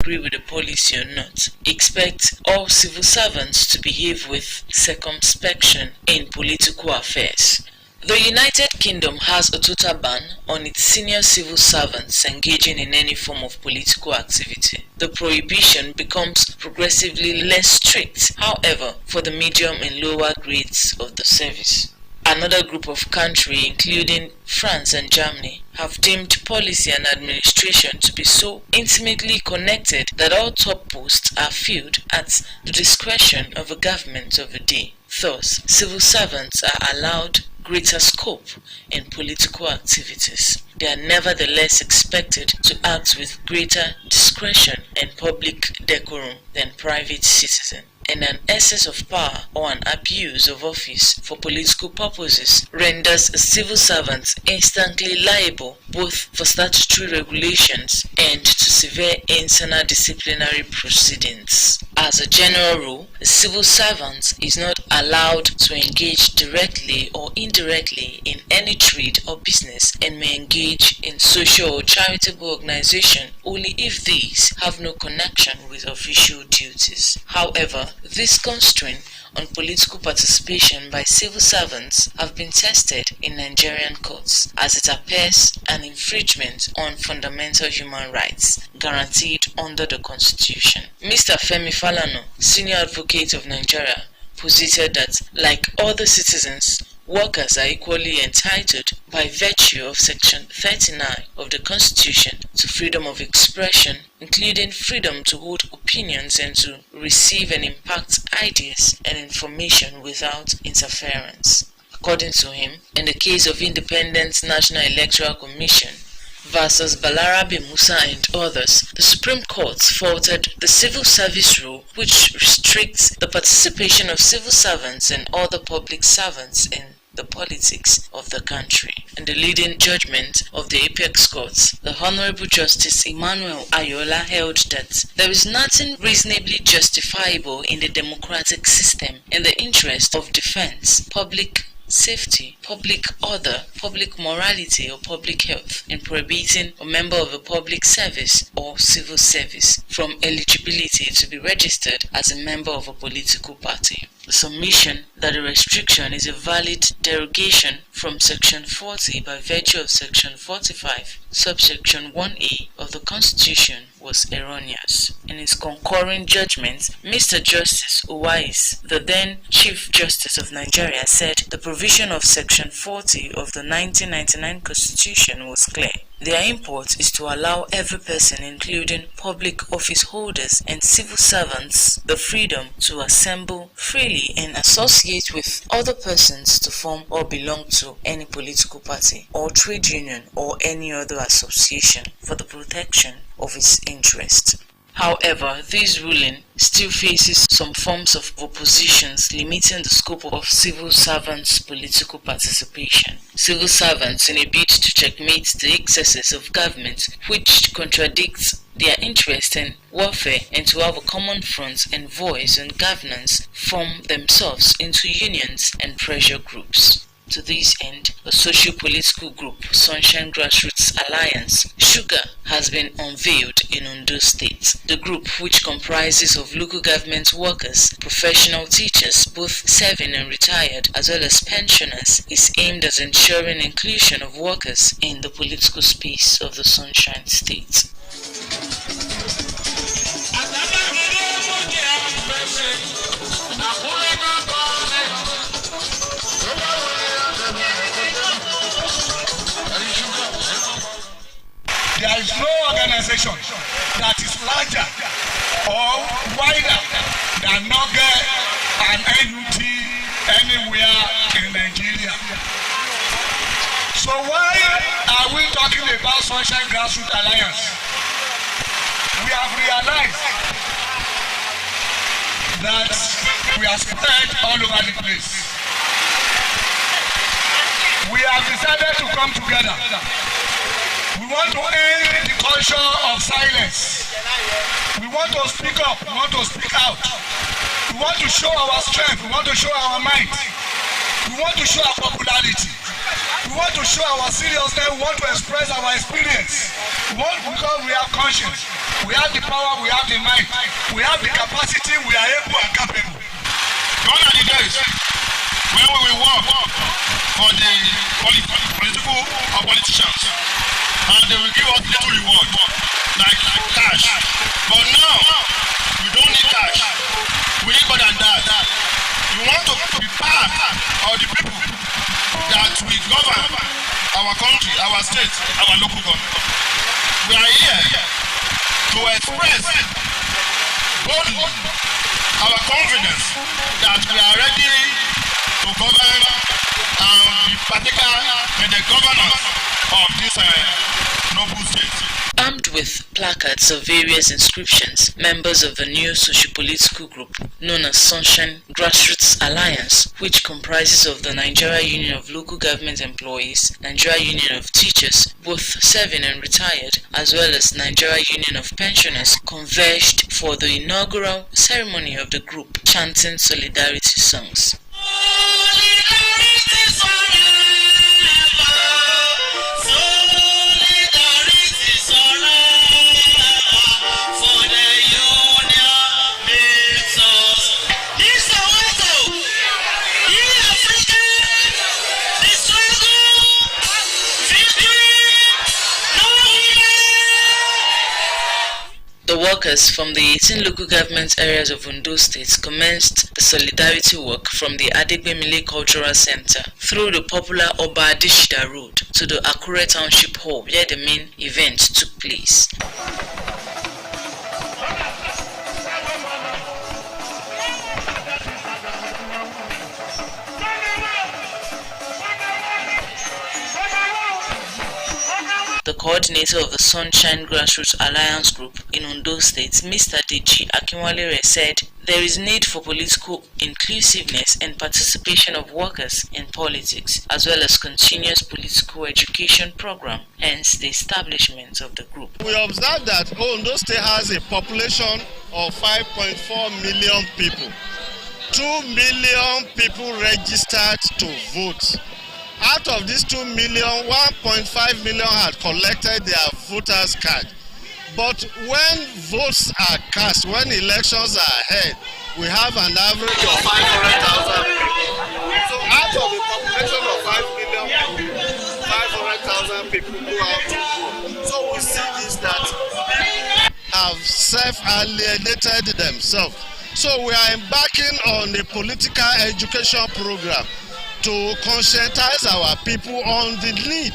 agree with the policy or not, expect all civil servants to behave with circumspection in political affairs. The United Kingdom has a total ban on its senior civil servants engaging in any form of political activity. The prohibition becomes progressively less strict, however, for the medium and lower grades of the service. Another group of countries, including France and Germany, have deemed policy and administration to be so intimately connected that all top posts are filled at the discretion of a government of the day. Thus, civil servants are allowed greater scope in political activities. They are nevertheless expected to act with greater discretion and public decorum than private citizens. And an excess of power or an abuse of office for political purposes renders a civil servant instantly liable both for statutory regulations and to severe internal disciplinary proceedings. As a general rule, a civil servant is not allowed to engage directly or indirectly in any trade or business and may engage in social or charitable organization only if these have no connection with official duties. However, this constraint on political participation by civil servants have been tested in Nigerian courts as it appears an infringement on fundamental human rights guaranteed under the Constitution. Mr. Femi Falana, senior advocate of Nigeria, posited that, like other citizens, workers are equally entitled by virtue of Section 39 of the Constitution to freedom of expression, including freedom to hold opinions and to receive and impact ideas and information without interference. According to him, in the case of Independent National Electoral Commission versus Balarabe Musa and others, the Supreme Court faulted the civil service rule which restricts the participation of civil servants and other public servants in the politics of the country. In the leading judgment of the Apex Courts, the Honorable Justice Emmanuel Ayola held that there is nothing reasonably justifiable in the democratic system in the interest of defense, public safety, public order, public morality, or public health in prohibiting a member of a public service or civil service from eligibility to be registered as a member of a political party. The submission that the restriction is a valid derogation from Section 40 by virtue of Section 45, subsection 1A of the Constitution was erroneous. In his concurring judgment, Mr. Justice Uwais, the then Chief Justice of Nigeria, said the provision of Section 40 of the 1999 Constitution was clear. Their import is to allow every person, including public office holders and civil servants, the freedom to assemble freely and associate with other persons to form or belong to any political party or trade union or any other association for the protection of its interests. However, this ruling still faces some forms of oppositions limiting the scope of civil servants' political participation. Civil servants, in a bid to checkmate the excesses of government which contradicts their interest in warfare and to have a common front and voice in governance, form themselves into unions and pressure groups. To this end, a socio-political group, Sunshine Grassroots Alliance, Sugar, has been unveiled in Ondo State. The group, which comprises of local government workers, professional teachers, both serving and retired, as well as pensioners, is aimed at ensuring inclusion of workers in the political space of the Sunshine State. There is no organization that is larger or wider than NOGE and NUT anywhere in Nigeria. So why are we talking about Sunshine Grassroots Alliance? We have realized that we are spread all over the place. We have decided to come together. We want to end the culture of silence. We want to speak up. We want to speak out. We want to show our strength. We want to show our might. We want to show our popularity. We want to show our seriousness. We want to express our experience. We want because we have conscience. We have the power. We have the might. We have the capacity. We are able and capable. Gone are the days when we will work for the political or politicians, and they will give us little reward like cash. But now we don't need cash. We need more than that. We want to be part of the people that will govern our country, our state, our local government. We are here to express boldly our confidence that we are ready to govern and be particular in the governance of this noble state. Armed with placards of various inscriptions, members of the new socio-political group known as Sunshine Grassroots Alliance, which comprises of the Nigeria Union of Local Government Employees, Nigeria Union of Teachers, both serving and retired, as well as Nigeria Union of Pensioners, converged for the inaugural ceremony of the group, chanting solidarity songs. The workers from the 18 local government areas of Ondo State commenced the solidarity work from the Adegbemile Cultural Center through the popular Oba Adishida Road to the Akure Township Hall where the main event took place. The coordinator of the Sunshine Grassroots Alliance Group in Ondo State, Mr. Deji Akinwalere, said there is need for political inclusiveness and participation of workers in politics, as well as continuous political education program, hence the establishment of the group. We observe that Ondo State has a population of 5.4 million people. 2 million people registered to vote. Out of these 2 million, 1.5 million had collected their voters' card. But when votes are cast, when elections are held, we have an average of 500,000 people. So out of a population of 5 million people, 500,000 people go out to vote. So we see this that people have self-alienated themselves. So we are embarking on a political education program to conscientize our people on the need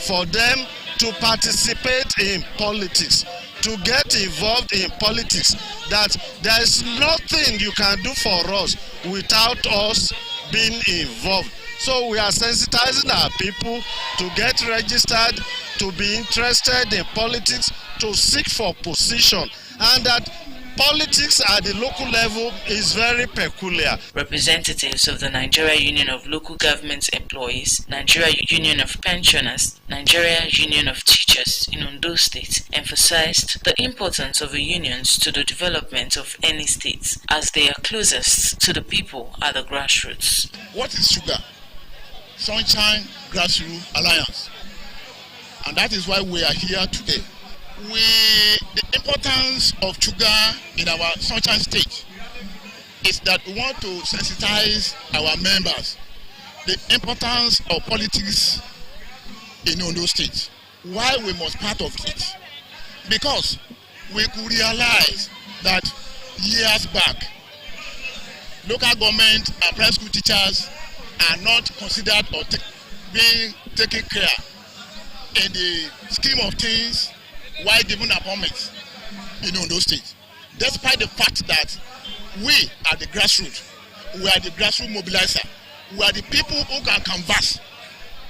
for them to participate in politics, to get involved in politics, that there is nothing you can do for us without us being involved. So we are sensitizing our people to get registered, to be interested in politics, to seek for position, and that politics at the local level is very peculiar. Representatives of the Nigeria Union of Local Government Employees, Nigeria Union of Pensioners, Nigeria Union of Teachers in Ondo State emphasized the importance of the unions to the development of any state, as they are closest to the people at the grassroots. What is sugar? Sunshine Grassroots Alliance. And that is why we are here today. The importance of sugar in our Sunshine State is that we want to sensitize our members the importance of politics in Ondo State. Why we must part of it? Because we could realize that years back, local government and primary school teachers are not considered or being taken care in the scheme of things while given appointments in Ondo State, despite the fact that we are the grassroots, we are the grassroots mobilizer, we are the people who can canvass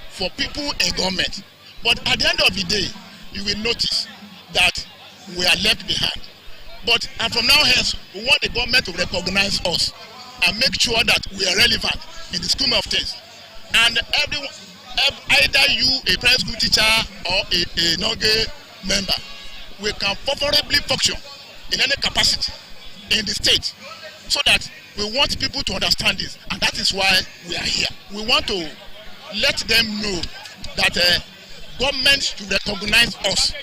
for people in government. But at the end of the day, you will notice that we are left behind. But from now hence, we want the government to recognize us and make sure that we are relevant in the scheme of things. And everyone, either you, a primary school teacher, or a NOGE member, we can favorably function in any capacity in the state, so that we want people to understand this, and that is why we are here. We want to let them know that government should recognize us,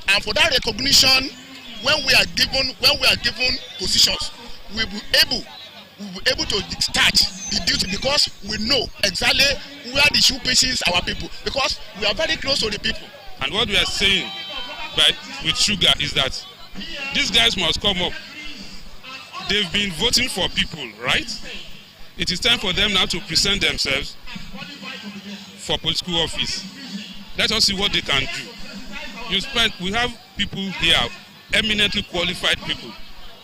and for that recognition, when we are given positions, we will be able to start the duty, because we know exactly where the shoe pinches our people, because we are very close to the people. And what we are saying with Sugar is that these guys must come up. They've been voting for people, right? It is time for them now to present themselves for political office. Let us see what they can do. We have people here, eminently qualified people,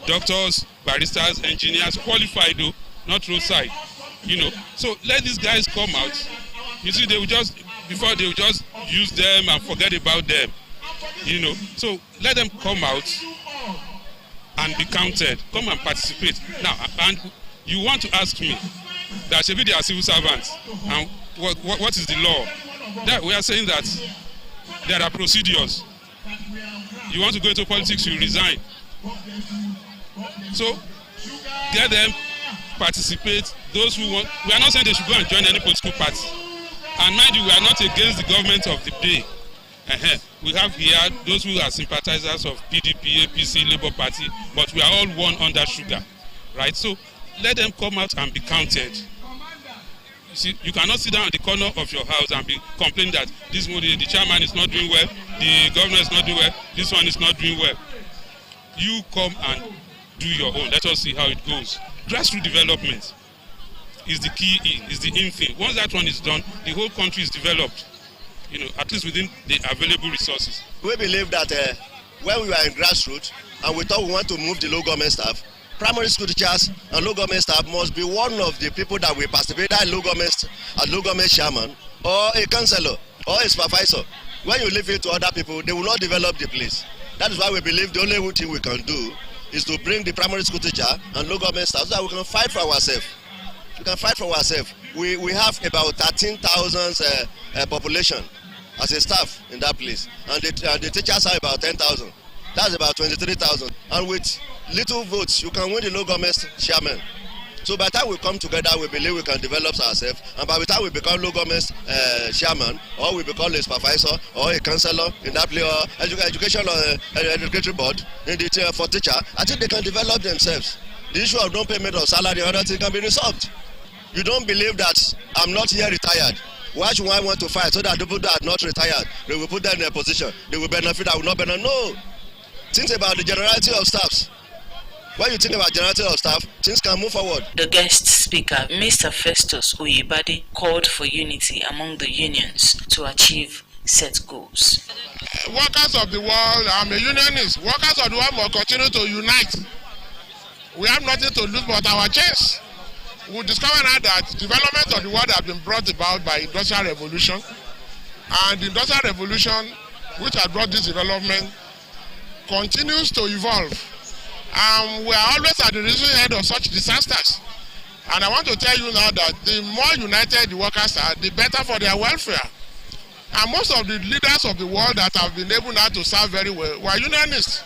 doctors, baristas, engineers, qualified though, not roadside. So let these guys come out. You see, they will just use them and forget about them. So let them come out and be counted. Come and participate. Now, and you want to ask me that maybe they are civil servants, and what is the law? That we are saying that there are procedures. You want to go into politics, you resign. So get them, participate. Those who want, we are not saying they should go and join any political party. And mind you, we are not against the government of the day. We have here those who are sympathizers of PDP, APC, Labour Party, but we are all one under Sugar, right? So let them come out and be counted. You see, you cannot sit down in the corner of your house and be complaining that this the chairman is not doing well, the governor is not doing well, this one is not doing well. You come and do your own. Let us see how it goes. Grassroots development is the key, is the in thing. Once that one is done, the whole country is developed, at least within the available resources. We believe that when we were in grassroots and we thought we want to move the local government staff, primary school teachers and local government staff must be one of the people that will participate as local government chairman or a councillor or a supervisor. When you leave it to other people, they will not develop the place. That is why we believe the only thing we can do is to bring the primary school teacher and local government staff so that we can fight for ourselves. We can fight for ourselves. We have about 13,000 population as a staff in that place, and the teachers are about 10,000. That's about 23,000. And with little votes, you can win the local government chairman. So by the time we come together, we believe we can develop ourselves. And by the time we become local government chairman, or we become a supervisor, or a councillor in that place, or education or education board for teacher, I think they can develop themselves. The issue of non-payment of salary and other things can be resolved. You don't believe that I'm not here retired. Why should I want to fight so that the people that are not retired, they will put them in a position, they will benefit, I will not benefit? No. Think about the generality of staffs. When you think about generality of staff, things can move forward. The guest speaker, Mr. Festus Oyebade, called for unity among the unions to achieve set goals. Workers of the world, I'm a unionist. Workers of the world must continue to unite. We have nothing to lose but our chance. We discover now that development of the world has been brought about by industrial revolution, and the industrial revolution, which has brought this development, continues to evolve. We are always at the receiving end of such disasters. And I want to tell you now that the more united the workers are, the better for their welfare. And most of the leaders of the world that have been able now to serve very well were unionists.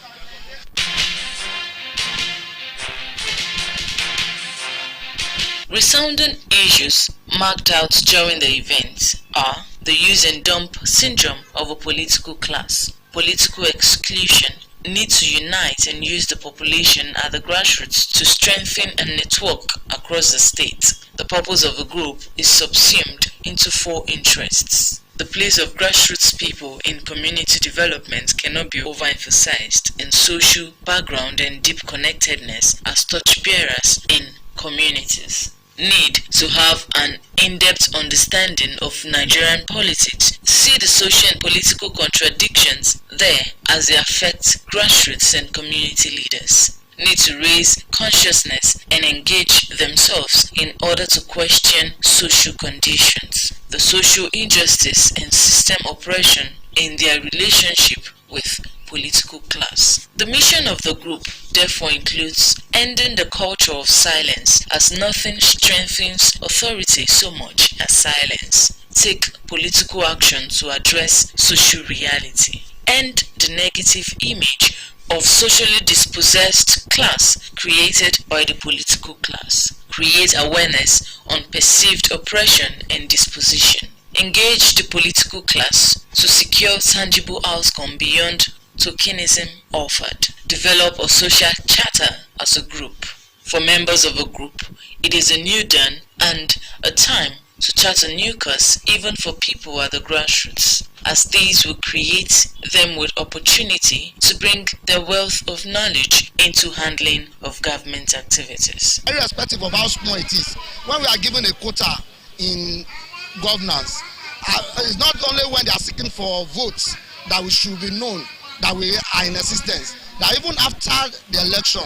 Resounding issues marked out during the event are the use and dump syndrome of a political class, political exclusion, need to unite and use the population at the grassroots to strengthen a network across the state. The purpose of the group is subsumed into 4 interests. The place of grassroots people in community development cannot be overemphasized in social background and deep connectedness as torchbearers in communities. Need to have an in-depth understanding of Nigerian politics, see the social and political contradictions there as they affect grassroots and community leaders. Need to raise consciousness and engage themselves in order to question social conditions, the social injustice and system oppression in their relationship with political class. The mission of the group therefore includes ending the culture of silence, as nothing strengthens authority so much as silence. Take political action to address social reality. End the negative image of socially dispossessed class created by the political class. Create awareness on perceived oppression and disposition. engage the political class to secure tangible outcome beyond tokenism offered, develop a social charter as a group. For members of a group, it is a new dawn and a time to chart a new course even for people at the grassroots, as these will create them with opportunity to bring their wealth of knowledge into handling of government activities. Irrespective of how small it is, when we are given a quota in governance, it's not only when they are seeking for votes that we should be known that we are in existence, that even after the election,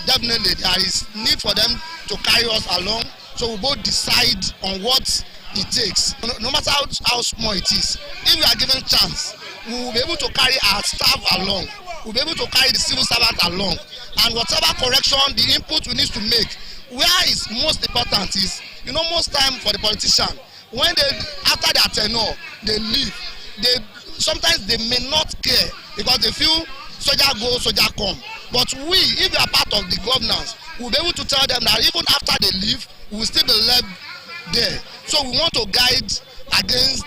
definitely there is need for them to carry us along, so we both decide on what it takes. No matter how small it is, if we are given chance, we will be able to carry our staff along, we'll be able to carry the civil servant along, and whatever correction, the input we need to make. Where is most important is, most time for the politician, when they, after their tenure, they leave, sometimes they may not care because they feel soldier go, soldier come. But we, if we are part of the governance, we'll be able to tell them that even after they leave, we will still be left there. So we want to guide against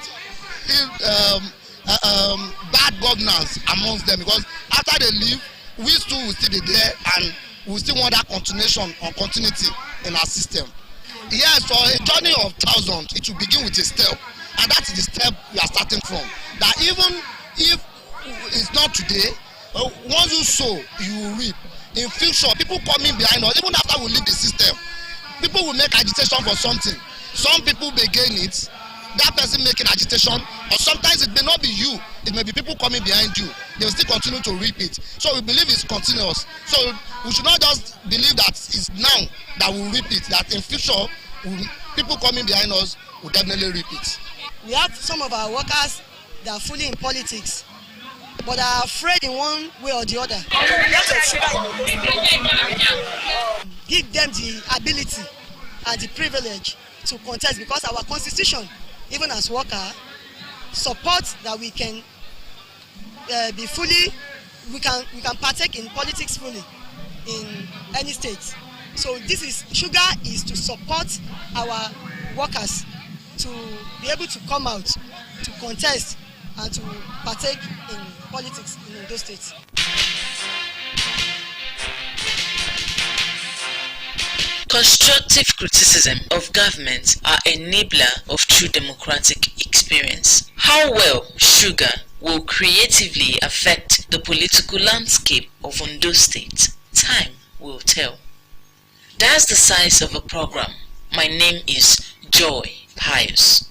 bad governance amongst them, because after they leave, we too will still be there, and we still want that continuation or continuity in our system. Yes, for a journey of thousands, it will begin with a step, and that is the step we are starting from. That even if it's not today, once you sow, you will reap. In future, people coming behind us, even after we leave the system, people will make agitation for something. Some people may gain it, that person making agitation, or sometimes it may not be you, it may be people coming behind you. They will still continue to reap it. So we believe it's continuous. So we should not just believe that it's now that we reap it, that in future, people coming behind us will definitely reap it. We have some of our workers that are fully in politics, but are afraid in one way or the other. Give them the ability and the privilege to contest, because our constitution, even as worker, supports that we can be fully, we can partake in politics fully in any state. So sugar is to support our workers to be able to come out to contest and to partake in politics in those states. Constructive criticism of government are enabler of true democratic experience. How well sugar will creatively affect the political landscape of Ondo State, time will tell. That's the size of a program. My name is Joy Pius.